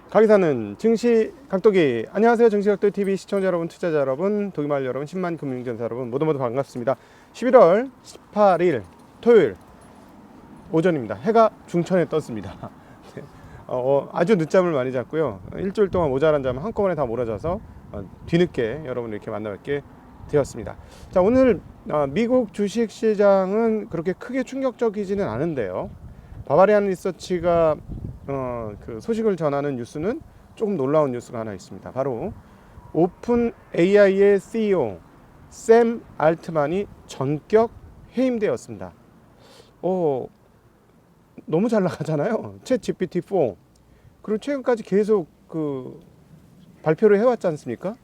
가기사는 증시 각도기. 안녕하세요, 증시 각도기 TV 시청자 여러분, 투자자 여러분, 독일말 여러분, 10만 금융전사 여러분, 모두 반갑습니다. 11월 18일 토요일 오전입니다. 해가 중천에 떴습니다. 네. 아주 늦잠을 많이 잤고요. 일주일 동안 모자란 잠을 한꺼번에 다 몰아줘서 뒤늦게 여러분 이렇게 만나뵙게 되었습니다. 자, 오늘 미국 주식시장은 그렇게 크게 충격적이지는 않은데요. 바바리안 리서치가 그 소식을 전하는 뉴스는 조금 놀라운 뉴스가 하나 있습니다. 바로 오픈 AI의 CEO 샘 알트만이 전격 해임되었습니다. 너무 잘 나가잖아요. 챗 GPT-4. 그리고 최근까지 계속 그 발표를 해왔지 않습니까?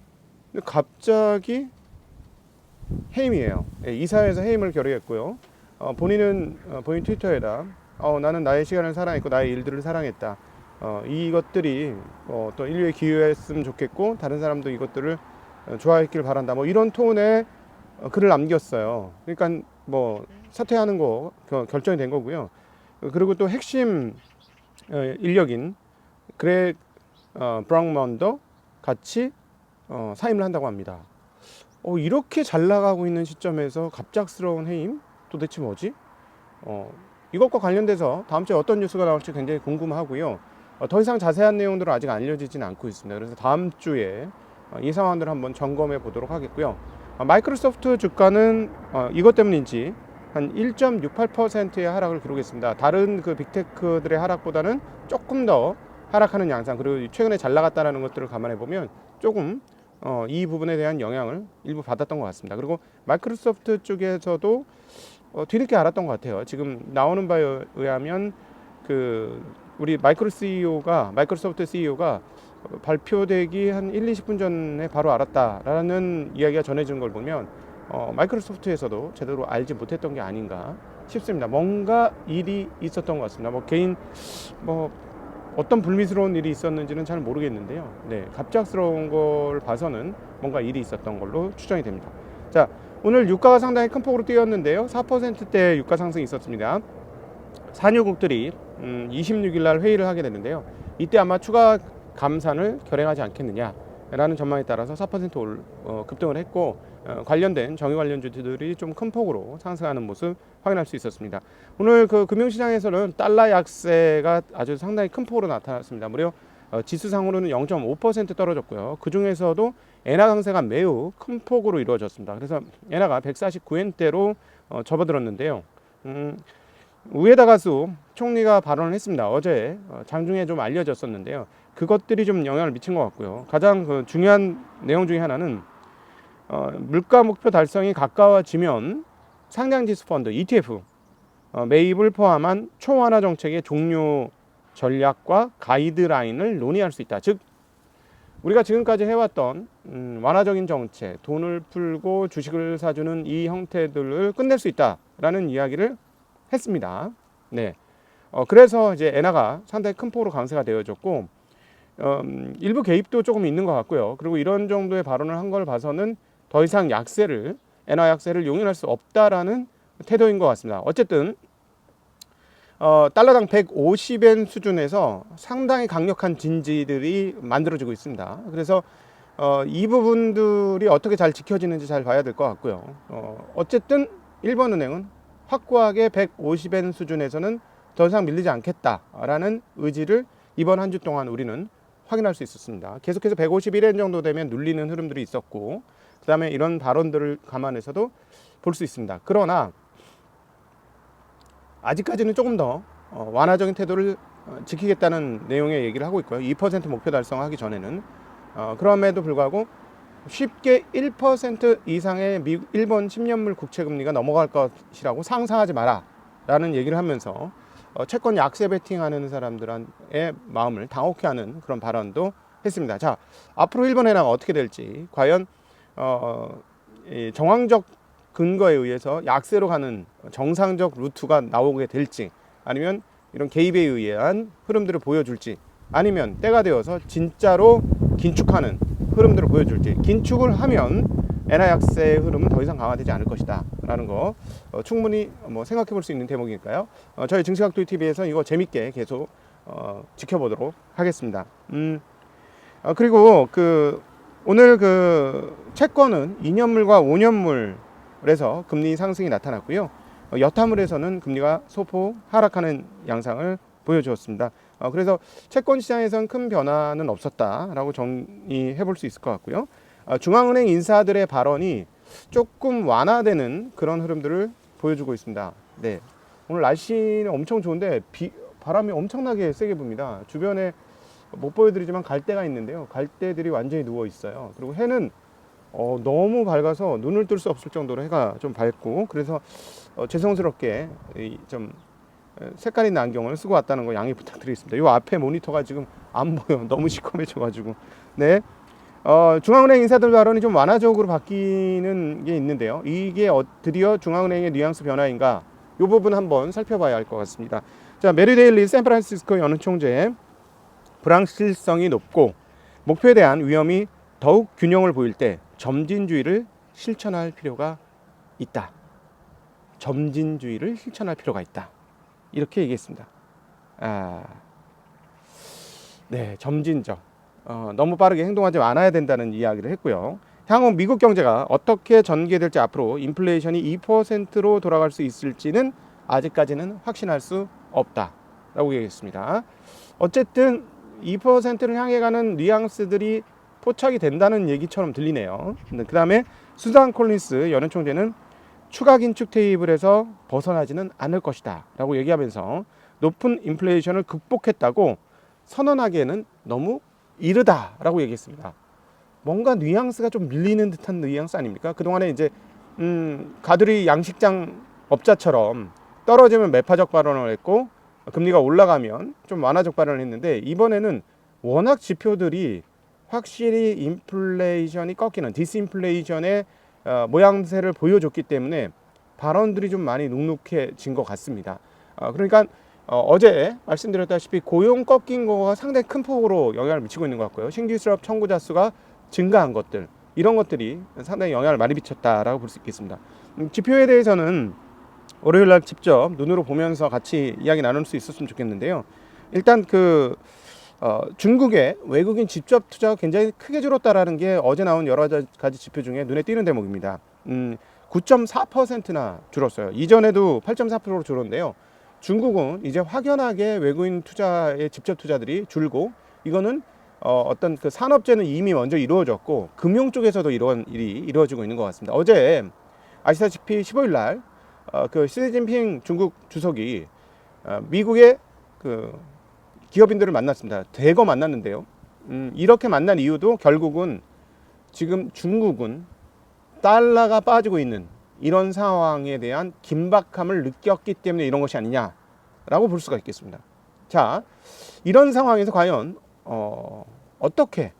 근데 갑자기 해임이에요. 이사회에서 해임을 결의했고요. 본인 트위터에다 나는 나의 시간을 사랑했고 나의 일들을 사랑했다. 이것들이 또 인류의 기회였으면 좋겠고 다른 사람도 이것들을 좋아했길 바란다. 뭐 이런 톤의 글을 남겼어요. 그러니까 뭐 사퇴하는 거 결정이 된 거고요. 그리고 또 핵심 인력인 그렉 브라운먼도 같이 사임을 한다고 합니다. 이렇게 잘 나가고 있는 시점에서 갑작스러운 해임? 도대체 뭐지? 이것과 관련돼서 다음 주에 어떤 뉴스가 나올지 굉장히 궁금하고요. 더 이상 자세한 내용들은 아직 알려지지는 않고 있습니다. 그래서 다음 주에 이 상황들을 한번 점검해 보도록 하겠고요. 마이크로소프트 주가는 이것 때문인지 한 1.68%의 하락을 기록했습니다. 다른 그 빅테크들의 하락보다는 조금 더 하락하는 양상, 그리고 최근에 잘 나갔다는 것들을 감안해 보면 조금 이 부분에 대한 영향을 일부 받았던 것 같습니다. 그리고 마이크로소프트 쪽에서도 뒤늦게 알았던 것 같아요. 지금 나오는 바에 의하면 그 우리 마이크로소프트 CEO가 발표되기 한 1, 20분 전에 바로 알았다라는 이야기가 전해지는 걸 보면 마이크로소프트에서도 제대로 알지 못했던 게 아닌가 싶습니다. 뭔가 일이 있었던 것 같습니다. 개인 어떤 불미스러운 일이 있었는지는 잘 모르겠는데요. 네, 갑작스러운 걸 봐서는 뭔가 일이 있었던 걸로 추정이 됩니다. 자, 오늘 유가가 상당히 큰 폭으로 뛰었는데요. 4%대 유가 상승이 있었습니다. 산유국들이 26일 날 회의를 하게 되는데요. 이때 아마 추가 감산을 결행하지 않겠느냐라는 전망에 따라서 4% 급등을 했고 관련된 정유 관련주들이 좀 큰 폭으로 상승하는 모습 확인할 수 있었습니다. 오늘 그 금융시장에서는 달러 약세가 아주 상당히 큰 폭으로 나타났습니다. 무려 지수상으로는 0.5% 떨어졌고요. 그 중에서도 엔화 강세가 매우 큰 폭으로 이루어졌습니다. 그래서 엔화가 149엔대로 접어들었는데요. 우에다 가수 총리가 발언을 했습니다. 어제 장중에 좀 알려졌었는데요. 그것들이 좀 영향을 미친 것 같고요. 가장 그 중요한 내용 중에 하나는 물가 목표 달성이 가까워지면 상장지수 펀드 ETF 매입을 포함한 초완화 정책의 종료 전략과 가이드라인을 논의할 수 있다. 즉 우리가 지금까지 해왔던 완화적인 정책, 돈을 풀고 주식을 사주는 이 형태들을 끝낼 수 있다라는 이야기를 했습니다. 네. 그래서 이제 엔화가 상당히 큰 폭으로 강세가 되어졌고 일부 개입도 조금 있는 것 같고요. 그리고 이런 정도의 발언을 한 걸 봐서는 더 이상 엔화 약세를 용인할 수 없다라는 태도인 것 같습니다. 어쨌든 달러당 150엔 수준에서 상당히 강력한 진지들이 만들어지고 있습니다. 그래서 이 부분들이 어떻게 잘 지켜지는지 잘 봐야 될 것 같고요. 어쨌든 일본은행은 확고하게 150엔 수준에서는 더 이상 밀리지 않겠다라는 의지를 이번 한 주 동안 우리는 확인할 수 있었습니다. 계속해서 151엔 정도 되면 눌리는 흐름들이 있었고 그 다음에 이런 발언들을 감안해서도 볼 수 있습니다. 그러나 아직까지는 조금 더 완화적인 태도를 지키겠다는 내용의 얘기를 하고 있고요. 2% 목표 달성하기 전에는 그럼에도 불구하고 쉽게 1% 이상의 일본 10년물 국채금리가 넘어갈 것이라고 상상하지 마라 라는 얘기를 하면서 채권 약세 베팅하는 사람들의 마음을 당혹해 하는 그런 발언도 했습니다. 자, 앞으로 일본 엔화가 어떻게 될지, 과연 정황적 근거에 의해서 약세로 가는 정상적 루트가 나오게 될지, 아니면 이런 개입에 의한 흐름들을 보여줄지, 아니면 때가 되어서 진짜로 긴축하는 흐름들을 보여줄지. 긴축을 하면 엔화 약세의 흐름은 더 이상 강화되지 않을 것이다 라는 거 충분히 생각해 볼 수 있는 대목이니까요. 저희 증시각도TV에서 이거 재밌게 계속 지켜보도록 하겠습니다. 그리고 오늘 채권은 2년물과 5년물에서 금리 상승이 나타났고요. 여타물에서는 금리가 소폭 하락하는 양상을 보여주었습니다. 그래서 채권 시장에선 큰 변화는 없었다라고 정리해 볼 수 있을 것 같고요. 중앙은행 인사들의 발언이 조금 완화되는 그런 흐름들을 보여주고 있습니다. 네, 오늘 날씨는 엄청 좋은데 바람이 엄청나게 세게 붑니다. 주변에 못 보여드리지만 갈대가 있는데요. 갈대들이 완전히 누워 있어요. 그리고 해는 너무 밝아서 눈을 뜰 수 없을 정도로 해가 좀 밝고, 그래서 죄송스럽게 좀 색깔 있는 안경을 쓰고 왔다는 거 양해 부탁드리겠습니다. 이 앞에 모니터가 지금 안 보여. 너무 시커매져가지고. 네. 중앙은행 인사들 발언이 좀 완화적으로 바뀌는 게 있는데요. 이게 드디어 중앙은행의 뉘앙스 변화인가? 이 부분 한번 살펴봐야 할 것 같습니다. 자, 메리데일리 샌프란시스코 연은총재, 불확실성이 높고 목표에 대한 위험이 더욱 균형을 보일 때 점진주의를 실천할 필요가 있다. 점진주의를 실천할 필요가 있다. 이렇게 얘기했습니다. 네, 점진적. 너무 빠르게 행동하지 않아야 된다는 이야기를 했고요. 향후 미국 경제가 어떻게 전개될지, 앞으로 인플레이션이 2%로 돌아갈 수 있을지는 아직까지는 확신할 수 없다라고 얘기했습니다. 어쨌든 2%를 향해 가는 뉘앙스들이 포착이 된다는 얘기처럼 들리네요. 그 다음에 수잔 콜린스 연은총재는 추가 긴축 테이블에서 벗어나지는 않을 것이다 라고 얘기하면서 높은 인플레이션을 극복했다고 선언하기에는 너무 이르다 라고 얘기했습니다. 뭔가 뉘앙스가 좀 밀리는 듯한 뉘앙스 아닙니까? 그동안에 이제 가두리 양식장 업자처럼 떨어지면 매파적 발언을 했고, 금리가 올라가면 좀 완화적 발언을 했는데, 이번에는 워낙 지표들이 확실히 인플레이션이 꺾이는 디스인플레이션의 모양새를 보여줬기 때문에 발언들이 좀 많이 눅눅해진 것 같습니다. 그러니까 어제 말씀드렸다시피 고용 꺾인 거가 상당히 큰 폭으로 영향을 미치고 있는 것 같고요. 신규 실업 청구자 수가 증가한 것들, 이런 것들이 상당히 영향을 많이 미쳤다라고 볼 수 있겠습니다. 지표에 대해서는 월요일 날 직접 눈으로 보면서 같이 이야기 나눌 수 있었으면 좋겠는데요. 일단 중국의 외국인 직접 투자가 굉장히 크게 줄었다라는 게 어제 나온 여러 가지 지표 중에 눈에 띄는 대목입니다. 9.4%나 줄었어요. 이전에도 8.4%로 줄었는데요. 중국은 이제 확연하게 외국인 투자의 직접 투자들이 줄고, 이거는 어떤 산업재는 이미 먼저 이루어졌고 금융 쪽에서도 이런 일이 이루어지고 있는 것 같습니다. 어제 아시다시피 15일 날 시진핑 중국 주석이 미국의 기업인들을 만났습니다. 대거 만났는데요. 이렇게 만난 이유도 결국은 지금 중국은 달러가 빠지고 있는 이런 상황에 대한 긴박함을 느꼈기 때문에 이런 것이 아니냐라고 볼 수가 있겠습니다. 자, 이런 상황에서 과연 어떻게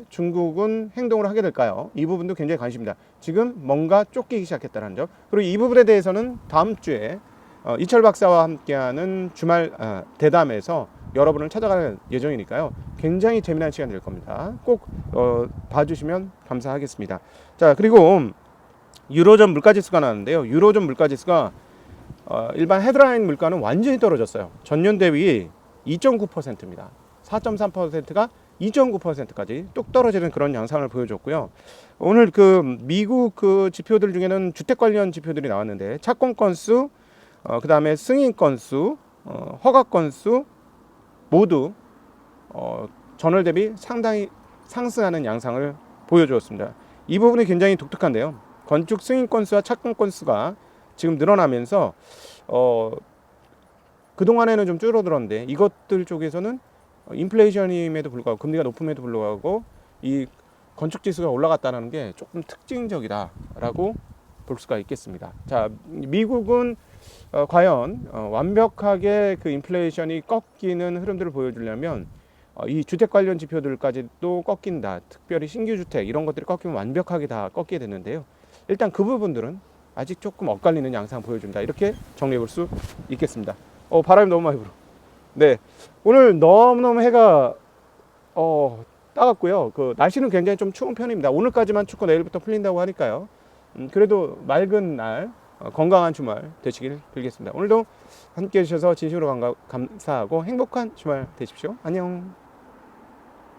중국은 행동을 하게 될까요? 이 부분도 굉장히 관심입니다. 지금 뭔가 쫓기기 시작했다는 점. 그리고 이 부분에 대해서는 다음 주에 이철 박사와 함께하는 주말 대담에서 여러분을 찾아갈 예정이니까요. 굉장히 재미난 시간 될 겁니다. 꼭 봐주시면 감사하겠습니다. 자, 그리고 유로존 물가지수가 나왔는데요. 유로존 물가지수가 일반 헤드라인 물가는 완전히 떨어졌어요. 전년 대비 2.9%입니다. 4.3%가 2.9%까지 뚝 떨어지는 그런 양상을 보여줬고요. 오늘 미국 지표들 중에는 주택 관련 지표들이 나왔는데, 착공 건수, 그 다음에 승인 건수, 허가 건수 모두 전월 대비 상당히 상승하는 양상을 보여주었습니다. 이 부분이 굉장히 독특한데요. 건축 승인 건수와 착공 건수가 지금 늘어나면서 그동안에는 좀 줄어들었는데, 이것들 쪽에서는 인플레이션임에도 불구하고, 금리가 높음에도 불구하고 이 건축 지수가 올라갔다는 게 조금 특징적이다라고 볼 수가 있겠습니다. 자, 미국은 과연 완벽하게 인플레이션이 꺾이는 흐름들을 보여주려면 이 주택 관련 지표들까지도 꺾인다. 특별히 신규 주택 이런 것들이 꺾이면 완벽하게 다 꺾게 되는데요. 일단 그 부분들은 아직 조금 엇갈리는 양상 보여준다. 이렇게 정리해 볼 수 있겠습니다. 바람이 너무 많이 불어. 네, 오늘 너무너무 해가 따갑고요. 날씨는 굉장히 좀 추운 편입니다. 오늘까지만 춥고 내일부터 풀린다고 하니까요. 그래도 맑은 날, 건강한 주말 되시길 빌겠습니다. 오늘도 함께 해주셔서 진심으로 감사하고 행복한 주말 되십시오. 안녕.